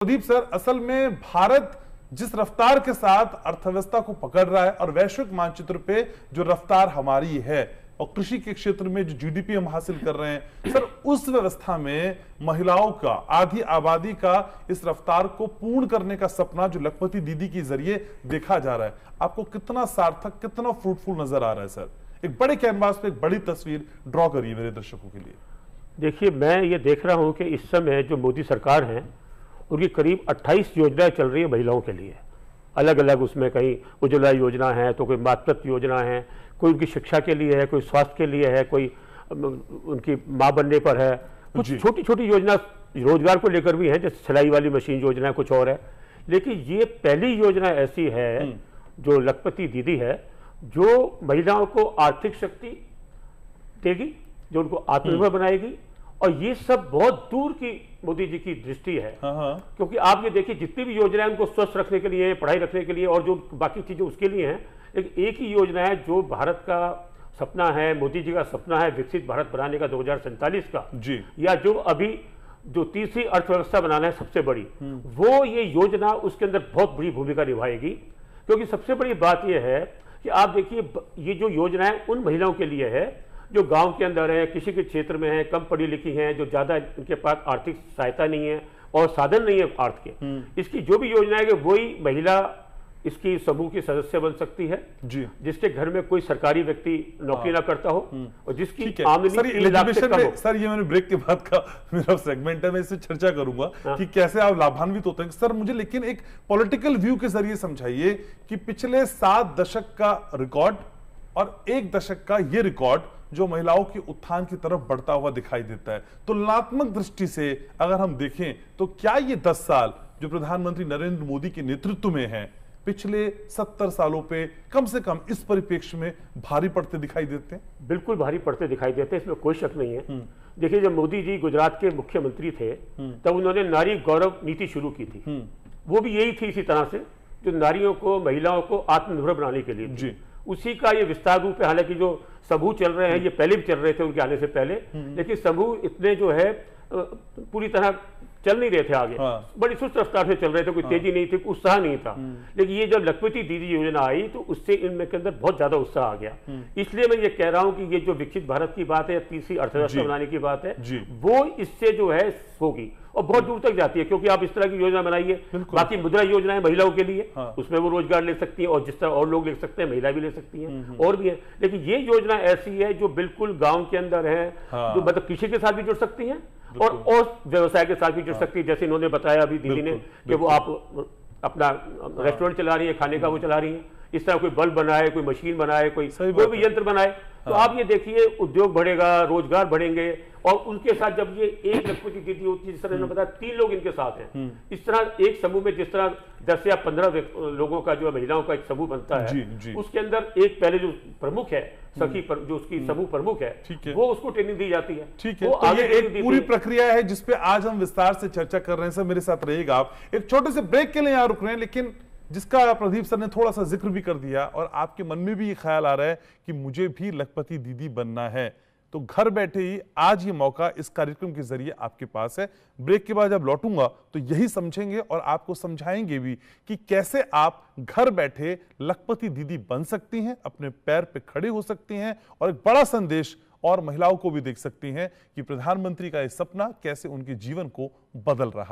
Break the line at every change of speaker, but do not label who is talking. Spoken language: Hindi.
प्रदीप सर, असल में भारत जिस रफ्तार के साथ अर्थव्यवस्था को पकड़ रहा है और वैश्विक मानचित्र पे जो रफ्तार हमारी है और कृषि के क्षेत्र में जो जीडीपी हम हासिल कर रहे हैं सर, उस व्यवस्था में महिलाओं का, आधी आबादी का इस रफ्तार को पूर्ण करने का सपना जो लखपति दीदी के जरिए देखा जा रहा है, आपको कितना सार्थक, कितना फ्रूटफुल नजर आ रहा है सर? एक बड़े कैनवास पे एक बड़ी तस्वीर ड्रॉ करिए मेरे दर्शकों के लिए।
देखिए, मैं ये देख रहा हूँ कि इस समय जो मोदी सरकार है उनकी करीब 28 योजनाएं चल रही है महिलाओं के लिए, अलग अलग। उसमें कहीं उज्ज्वला योजना है, तो कोई मातृत्व योजना है, कोई उनकी शिक्षा के लिए है, कोई स्वास्थ्य के लिए है, कोई उनकी माँ बनने पर है, कुछ छोटी छोटी योजना रोजगार को लेकर भी है, जैसे सिलाई वाली मशीन योजना है, कुछ और है। लेकिन ये पहली योजना ऐसी है जो लखपति दीदी है, जो महिलाओं को आर्थिक शक्ति देगी, जो उनको आत्मनिर्भर बनाएगी। और ये सब बहुत दूर की मोदी जी की दृष्टि है। क्योंकि आप ये देखिए, जितनी भी योजनाएं उनको स्वस्थ रखने के लिए, पढ़ाई रखने के लिए और जो बाकी चीजें उसके लिए हैं, लेकिन एक ही योजना है जो भारत का सपना है, मोदी जी का सपना है विकसित भारत बनाने का 2047 का जी, या जो अभी जो तीसरी अर्थव्यवस्था बनाना है सबसे बड़ी, वो ये योजना उसके अंदर बहुत बड़ी भूमिका निभाएगी। क्योंकि सबसे बड़ी बात यह है कि आप देखिए, ये जो योजना है उन महिलाओं के लिए है जो गांव के अंदर है, किसी के क्षेत्र में है, कम पढ़ी लिखी हैं, जो ज्यादा उनके पास आर्थिक सहायता नहीं है और साधन नहीं है अर्थ के। इसकी जो भी योजना है वही महिला इसकी समूह की सदस्य बन सकती है जी, जिसके घर में कोई सरकारी व्यक्ति नौकरी ना करता हो और जिसकी आमदनी
सर, ये मैंने ब्रेक के बाद का मेरा सेगमेंट है, मैं इससे चर्चा करूंगा कि कैसे आप लाभान्वित होते हैं सर। मुझे लेकिन एक पॉलिटिकल व्यू के जरिए समझाइए कि पिछले 7 दशक का रिकॉर्ड और 1 दशक का ये रिकॉर्ड जो महिलाओं के उत्थान की तरफ बढ़ता हुआ दिखाई देता है, तुलनात्मक दृष्टि से अगर हम देखें तो क्या ये 10 साल जो प्रधानमंत्री नरेंद्र मोदी के नेतृत्व में है, पिछले 70 सालों पे कम से कम इस परिप्रेक्ष्य में भारी पड़ते दिखाई देते हैं?
बिल्कुल भारी पड़ते दिखाई देते हैं, इसमें कोई शक नहीं है। देखिए, जब मोदी जी गुजरात के मुख्यमंत्री थे तब उन्होंने नारी गौरव नीति शुरू की थी। वो भी यही थी, इसी तरह से, जो नारियों को, महिलाओं को आत्मनिर्भर बनाने के लिए जी। उसी का ये विस्तार रूप है। हालांकि जो समूह चल रहे हैं ये पहले भी चल रहे थे उनके आने से पहले, लेकिन समूह इतने जो है पूरी तरह चल नहीं रहे थे आगे। बड़ी सुस्त रफ्तार से चल रहे थे, कोई तेजी नहीं थी, उत्साह नहीं था। लेकिन ये जब लखपति दीदी योजना आई तो उससे इनमें के अंदर बहुत ज्यादा उत्साह आ गया। इसलिए मैं ये कह रहा हूं कि ये जो विकसित भारत की बात है या तीसरी अर्थव्यवस्था बनाने की बात है, वो इससे जो है होगी और बहुत दूर तक जाती है। क्योंकि आप इस तरह की योजना बनाइए, बाकी मुद्रा योजना है महिलाओं के लिए, उसमें वो रोजगार ले सकती है और जिस तरह और लोग ले सकते हैं महिला भी ले सकती हैं और भी है। लेकिन ये योजना ऐसी है जो बिल्कुल गांव के अंदर है, जो मतलब कृषि के साथ भी जुड़ सकती है और व्यवसाय के साथ भी जुड़ सकती है। जैसे इन्होंने बताया अभी दीदी ने कि वो आप अपना रेस्टोरेंट चला रही है, खाने का वो चला रही है, इस तरह कोई बल्ब बनाए, कोई मशीन बनाए, कोई भी यंत्र बनाए, तो आप ये देखिए उद्योग बढ़ेगा, रोजगार बढ़ेंगे। और उनके साथ जब ये एक लखपति दीदी होती है, जिस तरह बताया 3 लोग इनके साथ हैं, इस तरह एक समूह में जिस तरह 10 या 15 लोगों का जो महिलाओं का एक समूह बनता है, उसके अंदर एक पहले जो प्रमुख है, सखी जो उसकी समूह प्रमुख है, वो उसको ट्रेनिंग दी जाती है।
ठीक है, तो ये एक पूरी प्रक्रिया है जिसपे आज हम विस्तार से चर्चा कर रहे हैं। सर, मेरे साथ रहिएगा आप। एक छोटे से ब्रेक के लिए यहाँ रुक रहे हैं, लेकिन जिसका प्रदीप सर ने थोड़ा सा जिक्र भी कर दिया और आपके मन में भी ये ख्याल आ रहा है कि मुझे भी लखपति दीदी बनना है, तो घर बैठे ही आज ये मौका इस कार्यक्रम के जरिए आपके पास है। ब्रेक के बाद जब लौटूंगा तो यही समझेंगे और आपको समझाएंगे भी कि कैसे आप घर बैठे लखपति दीदी बन सकती हैं, अपने पैर पे खड़े हो सकती हैं और एक बड़ा संदेश और महिलाओं को भी देख सकती हैं कि प्रधानमंत्री का ये सपना कैसे उनके जीवन को बदल रहा है।